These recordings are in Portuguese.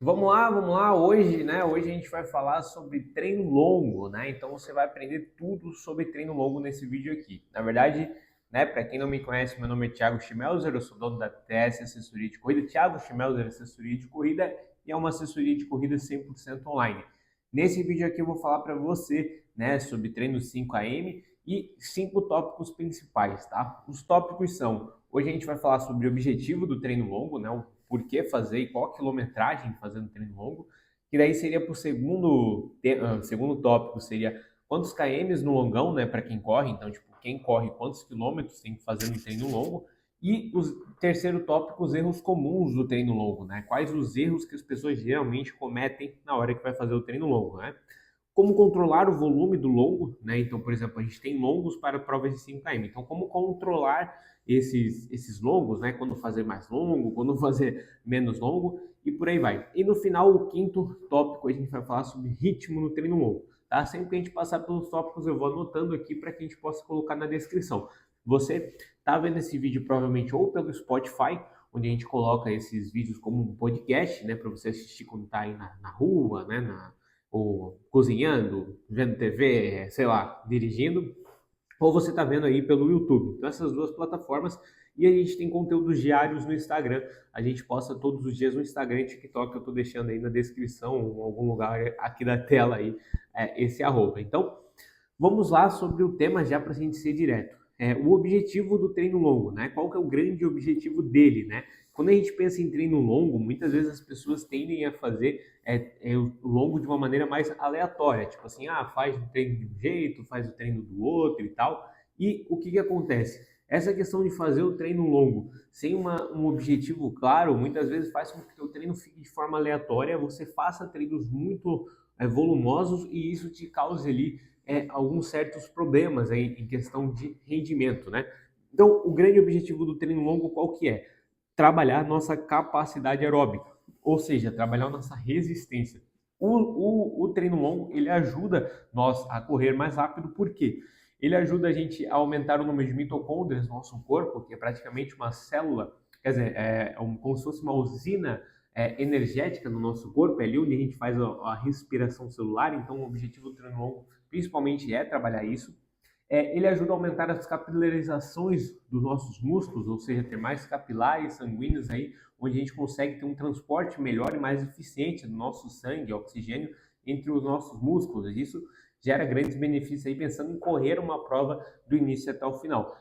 Vamos lá. Hoje, né? Hoje a gente vai falar sobre treino longo, né? Então você vai aprender tudo sobre treino longo nesse vídeo aqui. Na verdade, né? Para quem não me conhece, meu nome é Thiago Schmelzer, eu sou dono da TS Assessoria de Corrida. Thiago Schmelzer Assessoria de Corrida e é uma assessoria de corrida 100% online. Nesse vídeo aqui eu vou falar para você, né? Sobre treino 5 km e 5 tópicos principais, tá? Os tópicos são: hoje a gente vai falar sobre o objetivo do treino longo, né? O porquê fazer e qual a quilometragem fazendo treino longo. Que daí seria para o segundo tópico, seria quantos kms no longão, né? Para quem corre, então, tipo, quem corre, quantos quilômetros tem que fazer no treino longo. E o terceiro tópico, os erros comuns do treino longo, né? Quais os erros que as pessoas geralmente cometem na hora que vai fazer o treino longo, né? Como controlar o volume do longo, né? Então, por exemplo, a gente tem longos para provas de 5 km. Então, como controlar esses longos, né? Quando fazer mais longo, quando fazer menos longo e por aí vai. E no final, o quinto tópico, a gente vai falar sobre ritmo no treino longo, tá? Sempre que a gente passar pelos tópicos, eu vou anotando aqui para que a gente possa colocar na descrição. Você tá vendo esse vídeo provavelmente ou pelo Spotify, onde a gente coloca esses vídeos como um podcast, né? Para você assistir quando tá aí na rua, né? Ou cozinhando, vendo TV, sei lá, dirigindo, ou você está vendo aí pelo YouTube. Então, essas duas plataformas. E a gente tem conteúdos diários no Instagram. A gente posta todos os dias no Instagram e TikTok. Eu estou deixando aí na descrição, em algum lugar aqui da tela aí, esse arroba. Então, vamos lá sobre o tema já para a gente ser direto. O objetivo do treino longo, né? Qual que é o grande objetivo dele, né? Quando a gente pensa em treino longo, muitas vezes as pessoas tendem a fazer o longo de uma maneira mais aleatória, tipo assim, faz o treino de um jeito, faz o treino do outro e tal. E o que que acontece? Essa questão de fazer o treino longo sem um objetivo claro, muitas vezes faz com que o treino fique de forma aleatória, você faça treinos muito volumosos e isso te cause ali alguns certos problemas aí em questão de rendimento, né? Então, o grande objetivo do treino longo qual que é? Trabalhar nossa capacidade aeróbica, ou seja, trabalhar nossa resistência. O treino longo, ele ajuda nós a correr mais rápido, por quê? Ele ajuda a gente a aumentar o número de mitocôndrias no nosso corpo, que é praticamente uma célula, quer dizer, como se fosse uma usina energética no nosso corpo, é ali onde a gente faz a respiração celular, então o objetivo do treino longo principalmente é trabalhar isso. Ele ajuda a aumentar as capilarizações dos nossos músculos, ou seja, ter mais capilares sanguíneos aí, onde a gente consegue ter um transporte melhor e mais eficiente do nosso sangue, oxigênio, entre os nossos músculos. Isso gera grandes benefícios aí, pensando em correr uma prova do início até o final.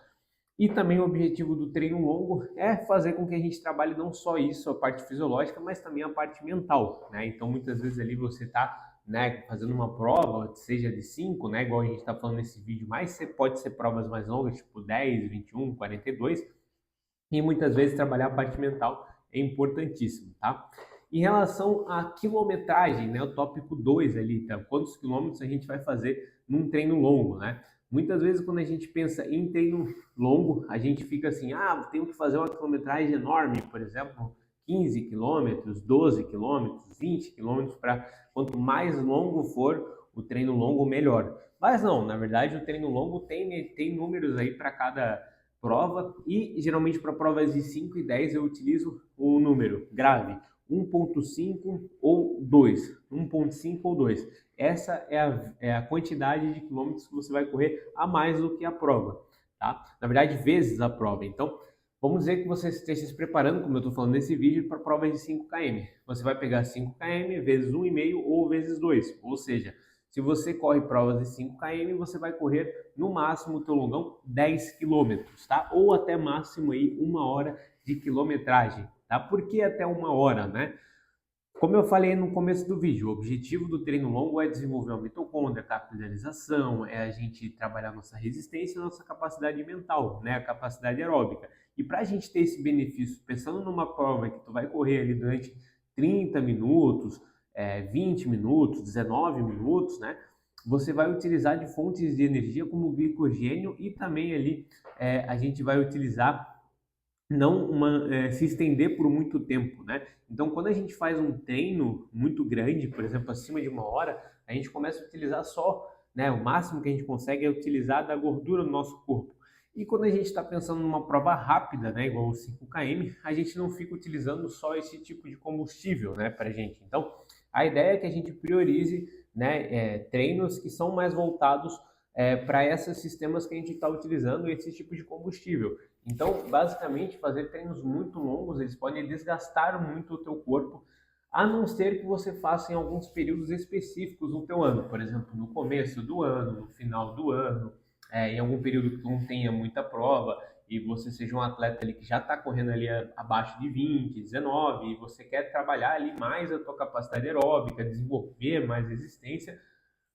E também o objetivo do treino longo é fazer com que a gente trabalhe não só isso, a parte fisiológica, mas também a parte mental, né? Então, muitas vezes ali você está, né, fazendo uma prova, seja de 5, né, igual a gente está falando nesse vídeo, mas pode ser provas mais longas, tipo 10, 21, 42, e muitas vezes trabalhar a parte mental é importantíssimo, tá? Em relação à quilometragem, né, o tópico 2 ali, tá? Quantos quilômetros a gente vai fazer num treino longo, né? Muitas vezes quando a gente pensa em treino longo, a gente fica assim, tenho que fazer uma quilometragem enorme, por exemplo, 15 quilômetros, 12 quilômetros, 20 quilômetros, para quanto mais longo for o treino longo, melhor. Mas não, na verdade o treino longo tem números aí para cada prova e geralmente para provas de 5 e 10 eu utilizo o número grave 1.5 ou 2, 1.5 ou 2. Essa é a quantidade de quilômetros que você vai correr a mais do que a prova, tá? Na verdade, vezes a prova. Então, vamos dizer que você esteja se preparando, como eu estou falando nesse vídeo, para provas de 5 km. Você vai pegar 5 km vezes 1,5 ou vezes 2, ou seja, se você corre provas de 5 km, você vai correr no máximo o teu longão 10 quilômetros, tá? Ou até máximo aí 1 hora de quilometragem, tá? Por que até 1 hora, né? Como eu falei no começo do vídeo, o objetivo do treino longo é desenvolver uma mitocôndria, capilarização, é a gente trabalhar nossa resistência e nossa capacidade mental, né? A capacidade aeróbica. E para a gente ter esse benefício, pensando numa prova que tu vai correr ali durante 30 minutos, 20 minutos, 19 minutos, né? Você vai utilizar de fontes de energia como glicogênio e também ali a gente vai utilizar não se estender por muito tempo, né? Então, quando a gente faz um treino muito grande, por exemplo, acima de 1 hora, a gente começa a utilizar só, né? O máximo que a gente consegue é utilizar da gordura do nosso corpo. E quando a gente está pensando numa prova rápida, né, igual o 5 km, a gente não fica utilizando só esse tipo de combustível, né, para a gente. Então, a ideia é que a gente priorize, né, treinos que são mais voltados para esses sistemas que a gente está utilizando esse tipo de combustível. Então, basicamente, fazer treinos muito longos, eles podem desgastar muito o teu corpo, a não ser que você faça em alguns períodos específicos no teu ano, por exemplo, no começo do ano, no final do ano, em algum período que não tenha muita prova e você seja um atleta ali que já está correndo ali abaixo de 20, 19 e você quer trabalhar ali mais a tua capacidade aeróbica, desenvolver mais resistência,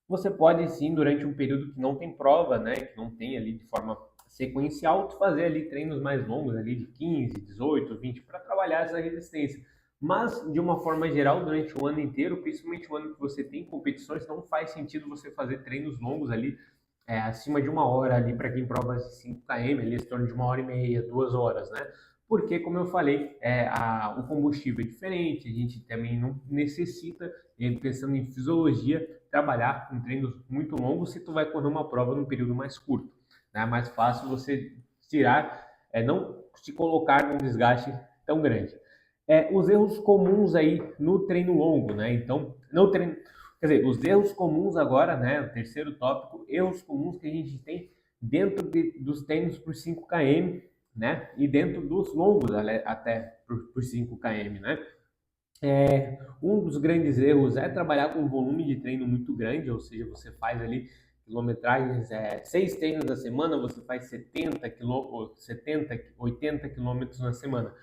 você pode sim, durante um período que não tem prova, né, que não tem ali de forma sequencial, tu fazer ali treinos mais longos ali de 15, 18, 20 para trabalhar essa resistência. Mas de uma forma geral, durante o ano inteiro, principalmente o ano que você tem competições, não faz sentido você fazer treinos longos ali acima de 1 hora ali para quem prova 5 km, ali em torno de 1 hora e meia, 2 horas, né? Porque, como eu falei, o combustível é diferente, a gente também não necessita, pensando em fisiologia, trabalhar com treinos muito longos se tu vai correr uma prova num período mais curto. Né? É mais fácil você tirar, não se colocar num desgaste tão grande. Os erros comuns aí no treino longo, né? Então, no treino, quer dizer, os erros comuns agora, né? O terceiro tópico, erros comuns que a gente tem dentro dos treinos por 5 km, né? E dentro dos longos até por 5 km, né? Um dos grandes erros é trabalhar com um volume de treino muito grande, ou seja, você faz ali quilometragens, 6 treinos na semana, você faz 70, 80 quilômetros na semana.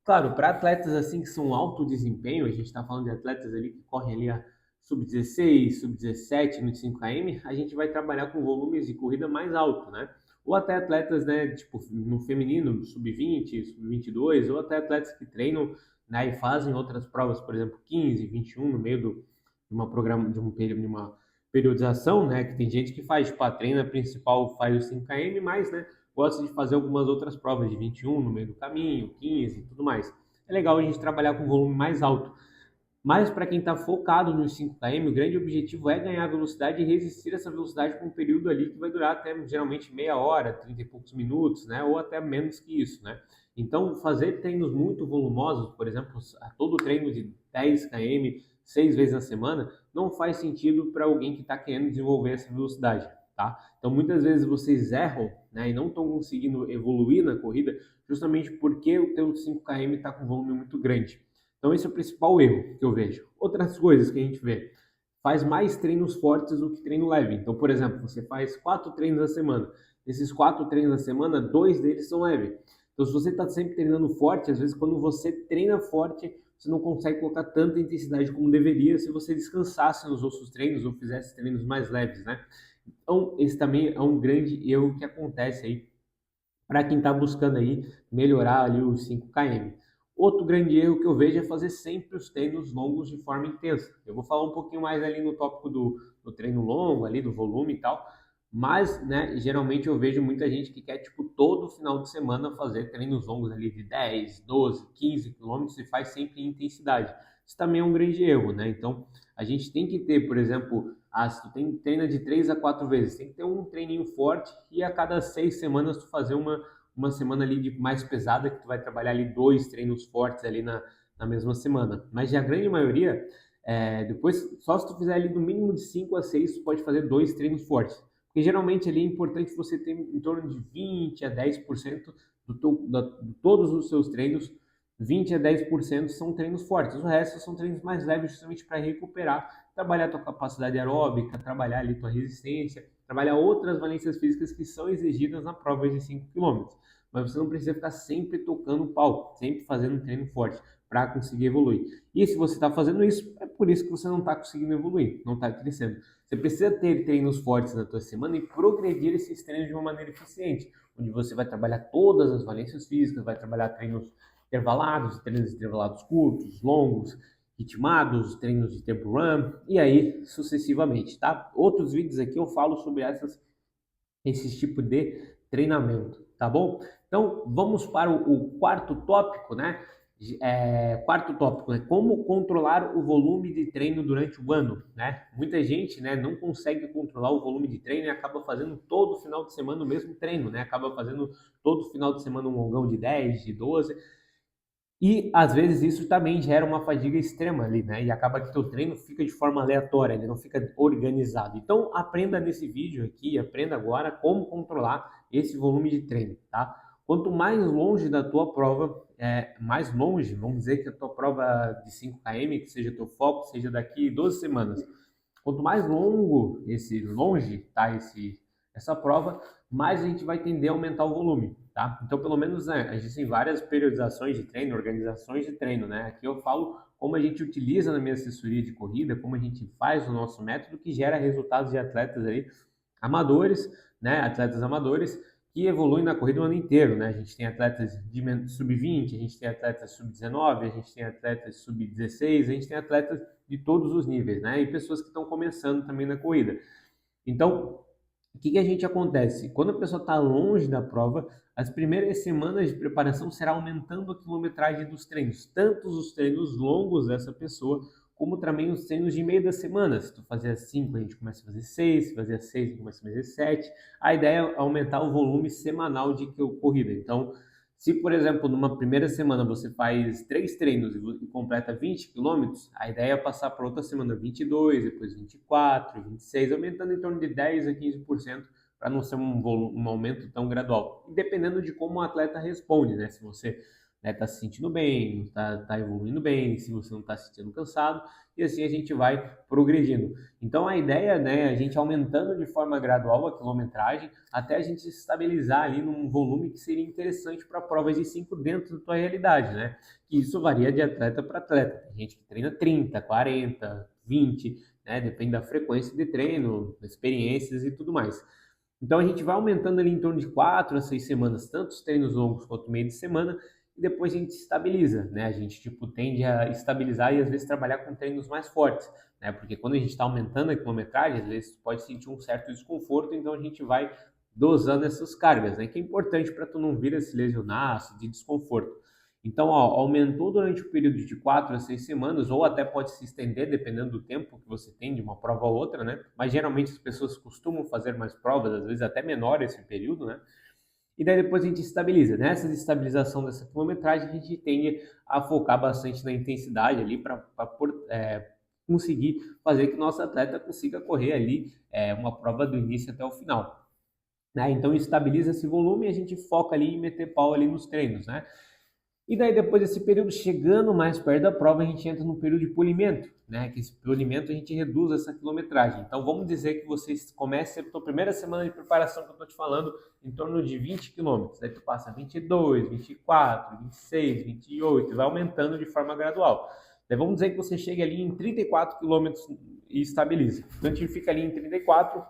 Claro, para atletas assim que são alto desempenho, a gente está falando de atletas ali que correm ali a sub-16, sub-17 no 5 km, a gente vai trabalhar com volumes de corrida mais alto, né? Ou até atletas, né, tipo no feminino, sub-20, sub-22, ou até atletas que treinam, né, e fazem outras provas, por exemplo, 15, 21 no meio de uma periodização, né, que tem gente que faz, tipo, a treina principal faz o 5 km, mas, né, gosta de fazer algumas outras provas de 21 no meio do caminho, 15 e tudo mais. É legal a gente trabalhar com volume mais alto. Mas para quem está focado nos 5 km, o grande objetivo é ganhar velocidade e resistir essa velocidade por um período ali que vai durar até geralmente meia hora, 30 e poucos minutos, né? Ou até menos que isso, né? Então, fazer treinos muito volumosos, por exemplo, todo treino de 10 km, 6 vezes na semana, não faz sentido para alguém que está querendo desenvolver essa velocidade, tá? Então, muitas vezes vocês erram, né, e não estão conseguindo evoluir na corrida, justamente porque o teu 5 km está com um volume muito grande. Então, esse é o principal erro que eu vejo. Outras coisas que a gente vê, faz mais treinos fortes do que treino leve. Então, por exemplo, você faz 4 treinos na semana. Desses 4 treinos na semana, 2 deles são leve. Então, se você está sempre treinando forte, às vezes quando você treina forte, você não consegue colocar tanta intensidade como deveria se você descansasse nos outros treinos ou fizesse treinos mais leves, né? Então, esse também é um grande erro que acontece aí para quem está buscando aí melhorar ali os 5 km. Outro grande erro que eu vejo é fazer sempre os treinos longos de forma intensa. Eu vou falar um pouquinho mais ali no tópico do treino longo, ali do volume e tal, mas, né, geralmente eu vejo muita gente que quer, tipo, todo final de semana fazer treinos longos ali de 10, 12, 15 quilômetros e faz sempre em intensidade. Isso também é um grande erro, né? Então, a gente tem que ter, por exemplo, se tu treina de 3 a 4 vezes, tem que ter um treininho forte e a cada 6 semanas tu fazer uma semana ali de mais pesada, que tu vai trabalhar ali 2 treinos fortes ali na mesma semana. Mas já a grande maioria, depois, só se tu fizer ali no mínimo de 5 a 6, tu pode fazer 2 treinos fortes. Porque geralmente ali é importante você ter em torno de 20 a 10% de todos os seus treinos, 20 a 10% são treinos fortes. O resto são treinos mais leves, justamente para recuperar, trabalhar a tua capacidade aeróbica, trabalhar ali tua resistência, trabalhar outras valências físicas que são exigidas na prova de 5 km. Mas você não precisa ficar sempre tocando o pau, sempre fazendo um treino forte para conseguir evoluir. E se você está fazendo isso, é por isso que você não está conseguindo evoluir, não está crescendo. Você precisa ter treinos fortes na tua semana e progredir esses treinos de uma maneira eficiente, onde você vai trabalhar todas as valências físicas, vai trabalhar treinos intervalados curtos, longos, ritmados, treinos de tempo run e aí sucessivamente, tá? Outros vídeos aqui eu falo sobre esse tipo de treinamento, tá bom? Então vamos para o quarto tópico, né? Quarto tópico, né? Como controlar o volume de treino durante o ano, né? Muita gente, né, não consegue controlar o volume de treino e acaba fazendo todo final de semana o mesmo treino, né? Acaba fazendo todo final de semana um longão de 10, de 12, e às vezes isso também gera uma fadiga extrema ali, né? E acaba que teu treino fica de forma aleatória, ele não fica organizado. Então aprenda nesse vídeo aqui, aprenda agora como controlar esse volume de treino, tá? Quanto mais longe da tua prova, mais longe, vamos dizer que a tua prova de 5 km, que seja teu foco, seja daqui 12 semanas. Quanto mais longe, tá? Essa prova, mais a gente vai tender a aumentar o volume, tá? Então, pelo menos, né, existem várias periodizações de treino, organizações de treino, né? Aqui eu falo como a gente utiliza na minha assessoria de corrida, como a gente faz o nosso método que gera resultados de atletas aí amadores, né? Atletas amadores que evoluem na corrida o ano inteiro, né? A gente tem atletas de sub-20, a gente tem atletas sub-19, a gente tem atletas sub-16, a gente tem atletas de todos os níveis, né? E pessoas que estão começando também na corrida. Então, o que a gente acontece? Quando a pessoa está longe da prova, as primeiras semanas de preparação será aumentando a quilometragem dos treinos, tanto os treinos longos dessa pessoa, como também os treinos de meio da semana. Se tu fazia 5, a gente começa a fazer 6, se fazia 6, a gente começa a fazer 7. A ideia é aumentar o volume semanal de corrida. Então, se, por exemplo, numa primeira semana você faz 3 treinos e completa 20 quilômetros, a ideia é passar para outra semana 22, depois 24, 26, aumentando em torno de 10 a 15%, para não ser um aumento tão gradual. E dependendo de como o atleta responde, né? Se você está se sentindo bem, está evoluindo bem, se você não está se sentindo cansado, e assim a gente vai progredindo. Então a ideia, né, é a gente aumentando de forma gradual a quilometragem até a gente se estabilizar ali num volume que seria interessante para provas de 5 dentro da tua realidade, né? E isso varia de atleta para atleta. Tem gente que treina 30, 40, 20, né? Depende da frequência de treino, das experiências e tudo mais. Então a gente vai aumentando ali em torno de 4 a 6 semanas, tanto os treinos longos quanto meio de semana, e depois a gente estabiliza, né? A gente tipo tende a estabilizar e às vezes trabalhar com treinos mais fortes, né? Porque quando a gente está aumentando a quilometragem, às vezes pode sentir um certo desconforto, então a gente vai dosando essas cargas, né? Que é importante para tu não vir a se lesionar, de desconforto. Então, ó, aumentou durante o período de 4 a 6 semanas, ou até pode se estender, dependendo do tempo que você tem de uma prova a outra, né? Mas geralmente as pessoas costumam fazer mais provas, às vezes até menor esse período, né? E daí depois a gente estabiliza. Nessa estabilização dessa quilometragem, a gente tende a focar bastante na intensidade ali para conseguir fazer que o nosso atleta consiga correr ali uma prova do início até o final. Né? Então estabiliza esse volume e a gente foca ali em meter pau ali nos treinos, né? E daí, depois desse período, chegando mais perto da prova, a gente entra no período de polimento, né? Que esse polimento a gente reduz essa quilometragem. Então, vamos dizer que você comece a sua primeira semana de preparação que eu estou te falando, em torno de 20 quilômetros. Daí tu passa 22, 24, 26, 28, e vai aumentando de forma gradual. Daí vamos dizer que você chega ali em 34 quilômetros e estabiliza. Então, a gente fica ali em 34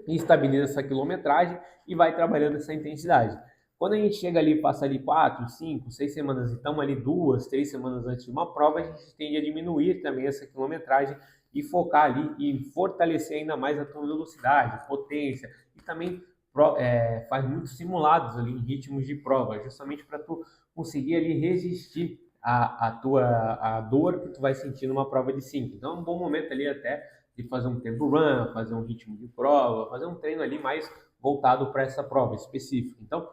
e estabiliza essa quilometragem e vai trabalhando essa intensidade. Quando a gente chega ali, passa ali 4, 5, 6 semanas e estamos ali 2, 3 semanas antes de uma prova, a gente tende a diminuir também essa quilometragem e focar ali e fortalecer ainda mais a tua velocidade, potência e também faz muitos simulados ali em ritmos de prova, justamente para tu conseguir ali resistir a dor que tu vai sentir numa prova de 5. Então é um bom momento ali até de fazer um tempo run, fazer um ritmo de prova, fazer um treino ali mais voltado para essa prova específica. Então,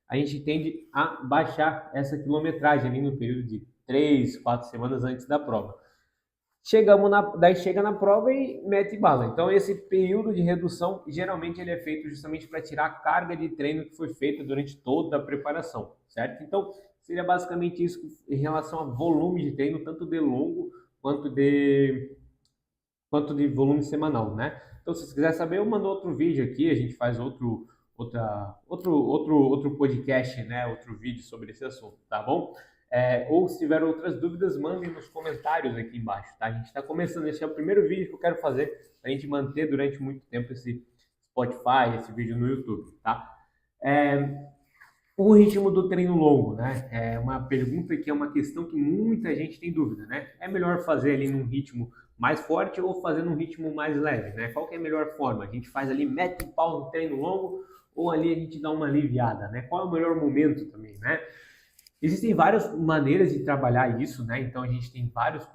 a gente tende a baixar essa quilometragem ali no período de 3, 4 semanas antes da prova. Daí chega na prova e mete bala. Então esse período de redução, geralmente ele é feito justamente para tirar a carga de treino que foi feita durante toda a preparação, certo? Então seria basicamente isso em relação a volume de treino, tanto de longo quanto de volume semanal, né? Então se você quiser saber, eu mando outro vídeo aqui, a gente faz outro podcast, né? Outro vídeo sobre esse assunto, tá bom? Ou se tiver outras dúvidas, mandem nos comentários aqui embaixo, tá? A gente está começando, esse é o primeiro vídeo que eu quero fazer para a gente manter durante muito tempo esse Spotify, esse vídeo no YouTube, tá? O ritmo do treino longo, né? É uma pergunta que é uma questão que muita gente tem dúvida, né? É melhor fazer ali num ritmo mais forte ou fazer num ritmo mais leve, né? Qual que é a melhor forma? A gente faz ali, mete o pau no treino longo ou ali a gente dá uma aliviada, né? Qual é o melhor momento também, né? Existem várias maneiras de trabalhar isso, né? Então a gente tem várias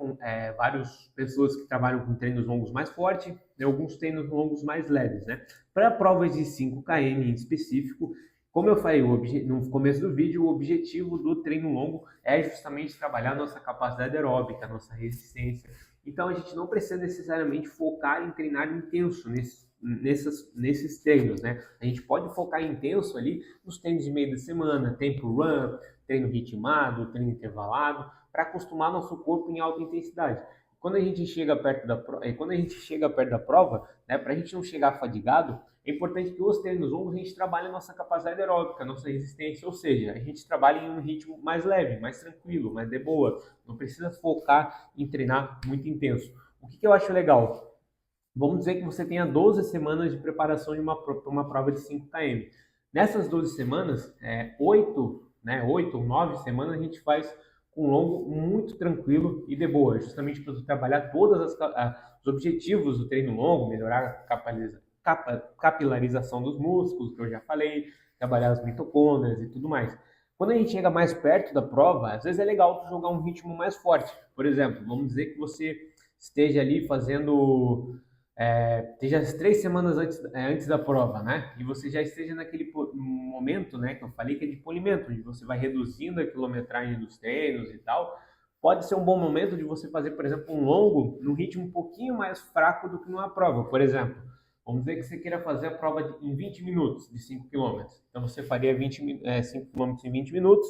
pessoas que trabalham com treinos longos mais fortes e alguns treinos longos mais leves, né? Para provas de 5 km em específico, como eu falei no começo do vídeo, o objetivo do treino longo é justamente trabalhar a nossa capacidade aeróbica, a nossa resistência. Então a gente não precisa necessariamente focar em treinar intenso nesses treinos, né? A gente pode focar intenso ali nos treinos de meio da semana, tempo run, treino ritmado, treino intervalado, para acostumar nosso corpo em alta intensidade. Quando a gente chega perto da prova, né, para a gente não chegar fadigado, é importante que os treinos longos a gente trabalhe a nossa capacidade aeróbica, a nossa resistência, ou seja, a gente trabalha em um ritmo mais leve, mais tranquilo, mais de boa. Não precisa focar em treinar muito intenso. O que eu acho legal? Vamos dizer que você tenha 12 semanas de preparação de uma prova de 5 km. Nessas 12 semanas, 8 ou 9 semanas a gente faz um longo muito tranquilo e de boa, justamente para trabalhar os objetivos do treino longo, melhorar a capilarização dos músculos, que eu já falei, trabalhar as mitocôndrias e tudo mais. Quando a gente chega mais perto da prova, às vezes é legal jogar um ritmo mais forte. Por exemplo, vamos dizer que você esteja ali esteja as 3 semanas antes da prova, né? E você já esteja naquele momento, né, que eu falei que é de polimento, onde você vai reduzindo a quilometragem dos treinos e tal. Pode ser um bom momento de você fazer, por exemplo, um longo num ritmo um pouquinho mais fraco do que numa prova. Por exemplo, vamos dizer que você queira fazer a prova em 20 minutos, de 5 km. Então você faria 5 km em 20 minutos.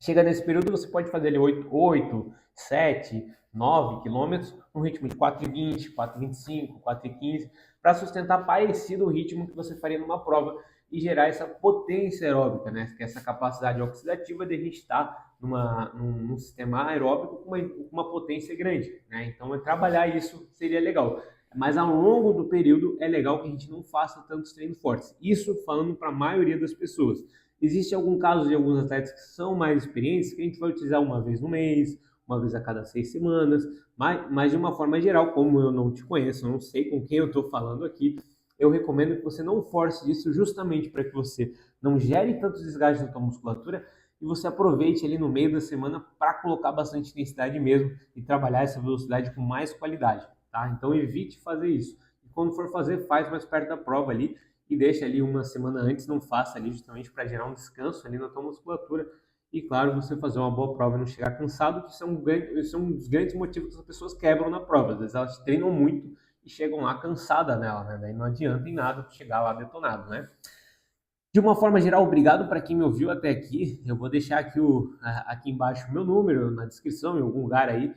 Chega nesse período, você pode fazer ali 8, 7, 9 quilômetros, no ritmo de 4,20, 4,25, 4,15, para sustentar parecido o ritmo que você faria numa prova e gerar essa potência aeróbica, né? Que é essa capacidade oxidativa de a gente estar num sistema aeróbico com uma potência grande, né? Então, trabalhar isso seria legal. Mas ao longo do período é legal que a gente não faça tantos treinos fortes. Isso falando para a maioria das pessoas. Existe algum caso de alguns atletas que são mais experientes que a gente vai utilizar uma vez no mês, uma vez a cada 6 semanas, mas de uma forma geral, como eu não te conheço, eu não sei com quem eu estou falando aqui, eu recomendo que você não force isso justamente para que você não gere tantos desgastes na tua musculatura e você aproveite ali no meio da semana para colocar bastante intensidade mesmo e trabalhar essa velocidade com mais qualidade, tá? Então evite fazer isso. E quando for fazer, faz mais perto da prova ali e deixa ali uma semana antes, não faça ali justamente para gerar um descanso ali na tua musculatura e, claro, você fazer uma boa prova e não chegar cansado, que isso é um dos grandes motivos que as pessoas quebram na prova. Às vezes elas treinam muito e chegam lá cansadas nela, né? Daí não adianta em nada chegar lá detonado, né? De uma forma geral, obrigado para quem me ouviu até aqui. Eu vou deixar aqui embaixo o meu número, na descrição, em algum lugar aí.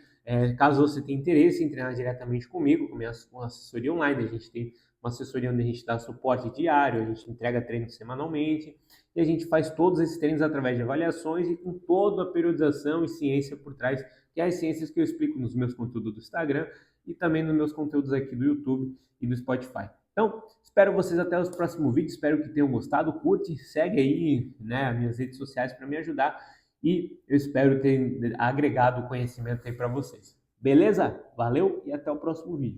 Caso você tenha interesse em treinar diretamente comigo, com assessoria online, a gente tem uma assessoria onde a gente dá suporte diário, a gente entrega treinos semanalmente, e a gente faz todos esses treinos através de avaliações e com toda a periodização e ciência por trás, que é as ciências que eu explico nos meus conteúdos do Instagram e também nos meus conteúdos aqui do YouTube e do Spotify. Então, espero vocês até os próximos vídeos, espero que tenham gostado, curte, segue aí, né, as minhas redes sociais para me ajudar e eu espero ter agregado conhecimento aí para vocês. Beleza? Valeu e até o próximo vídeo.